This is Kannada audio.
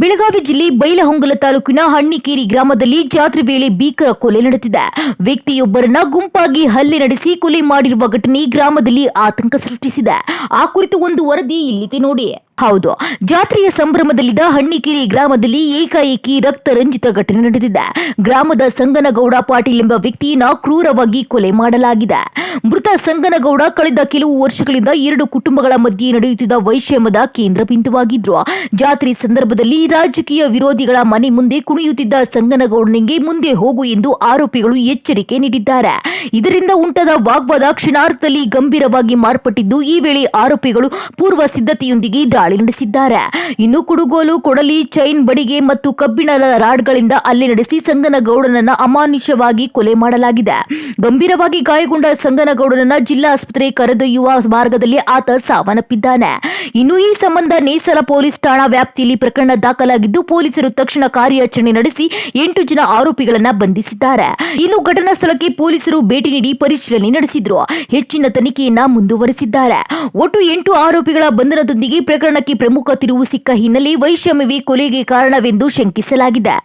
ಬೆಳಗಾವಿ ಜಿಲ್ಲೆ ಬೈಲಹೊಂಗಲ ತಾಲೂಕಿನ ಹಣ್ಣಿಕೇರಿ ಗ್ರಾಮದಲ್ಲಿ ಜಾತ್ರೆ ವೇಳೆ ಭೀಕರ ಕೊಲೆ ನಡೆದಿದೆ. ವ್ಯಕ್ತಿಯೊಬ್ಬರನ್ನ ಗುಂಪಾಗಿ ಹಲ್ಲೆ ನಡೆಸಿ ಕೊಲೆ ಮಾಡಿರುವ ಘಟನೆ ಗ್ರಾಮದಲ್ಲಿ ಆತಂಕ ಸೃಷ್ಟಿಸಿದೆ. ಆ ಕುರಿತು ಒಂದು ವರದಿ ಇಲ್ಲಿದೆ ನೋಡಿ. ಹೌದು, ಜಾತ್ರೆಯ ಸಂಭ್ರಮದಲ್ಲಿದ್ದ ಹಣ್ಣಿಕೇರಿ ಗ್ರಾಮದಲ್ಲಿ ಏಕಾಏಕಿ ರಕ್ತರಂಜಿತ ಘಟನೆ ನಡೆದಿದೆ. ಗ್ರಾಮದ ಸಂಗನಗೌಡ ಪಾಟೀಲ್ ಎಂಬ ವ್ಯಕ್ತಿಯನ್ನ ಕ್ರೂರವಾಗಿ ಕೊಲೆ ಮಾಡಲಾಗಿದೆ. ಮೃತ ಸಂಗನಗೌಡ ಕಳೆದ ಕೆಲವು ವರ್ಷಗಳಿಂದ ಎರಡು ಕುಟುಂಬಗಳ ಮಧ್ಯೆ ನಡೆಯುತ್ತಿದ್ದ ವೈಷಮ್ಯದ ಕೇಂದ್ರ ಬಿಂದುವಾಗಿದ್ರು. ಜಾತ್ರೆ ಸಂದರ್ಭದಲ್ಲಿ ರಾಜಕೀಯ ವಿರೋಧಿಗಳ ಮನೆ ಮುಂದೆ ಕುಣಿಯುತ್ತಿದ್ದ ಸಂಗನಗೌಡನಿಗೆ ಮುಂದೆ ಹೋಗು ಎಂದು ಆರೋಪಿಗಳು ಎಚ್ಚರಿಕೆ ನೀಡಿದ್ದಾರೆ. ಇದರಿಂದ ಉಂಟಾದ ವಾಗ್ವಾದ ಕ್ಷಣಾರ್ಧದಲ್ಲಿ ಗಂಭೀರವಾಗಿ ಮಾರ್ಪಟ್ಟಿದ್ದು, ಈ ವೇಳೆ ಆರೋಪಿಗಳು ಪೂರ್ವ ಸಿದ್ಧತೆಯೊಂದಿಗೆ ದಾಳಿ ನಡೆಸಿದ್ದಾರೆ. ಇನ್ನು ಕುಡುಗೋಲು, ಕೊಡಲಿ, ಚೈನ್, ಬಡಿಗೆ ಮತ್ತು ಕಬ್ಬಿಣದ ರಾಡ್ಗಳಿಂದ ಹಲ್ಲೆ ನಡೆಸಿ ಸಂಗನಗೌಡನನ್ನ ಅಮಾನುಷವಾಗಿ ಕೊಲೆ ಮಾಡಲಾಗಿದೆ. ಗಂಭೀರವಾಗಿ ಗಾಯಗೊಂಡ ಸಂಗನಗೌಡನನ್ನ ಜಿಲ್ಲಾ ಆಸ್ಪತ್ರೆ ಕರೆದೊಯ್ಯುವ ಮಾರ್ಗದಲ್ಲಿ ಆತ ಸಾವನ್ನಪ್ಪಿದ್ದಾನೆ. ಇನ್ನು ಈ ಸಂಬಂಧ ನೇಸರ ಪೊಲೀಸ್ ಠಾಣಾ ವ್ಯಾಪ್ತಿಯಲ್ಲಿ ಪ್ರಕರಣ ದಾಖಲಾಗಿದ್ದು, ಪೊಲೀಸರು ತಕ್ಷಣ ಕಾರ್ಯಾಚರಣೆ ನಡೆಸಿ 8 ಜನ ಆರೋಪಿಗಳನ್ನ ಬಂಧಿಸಿದ್ದಾರೆ. ಇನ್ನು ಘಟನಾ ಸ್ಥಳಕ್ಕೆ ಪೊಲೀಸರು ಭೇಟಿ ನೀಡಿ ಪರಿಶೀಲನೆ ನಡೆಸಿದ್ರು. ಹೆಚ್ಚಿನ ತನಿಖೆಯನ್ನ ಮುಂದುವರೆಸಿದ್ದಾರೆ. ಒಟ್ಟು 8 ಆರೋಪಿಗಳ ಬಂಧನದೊಂದಿಗೆ ಪ್ರಕರಣಕ್ಕೆ ಪ್ರಮುಖ ತಿರುವು ಸಿಕ್ಕ ಹಿನ್ನೆಲೆ ವೈಷಮ್ಯವೇ ಕೊಲೆಗೆ ಕಾರಣವೆಂದು ಶಂಕಿಸಲಾಗಿದೆ.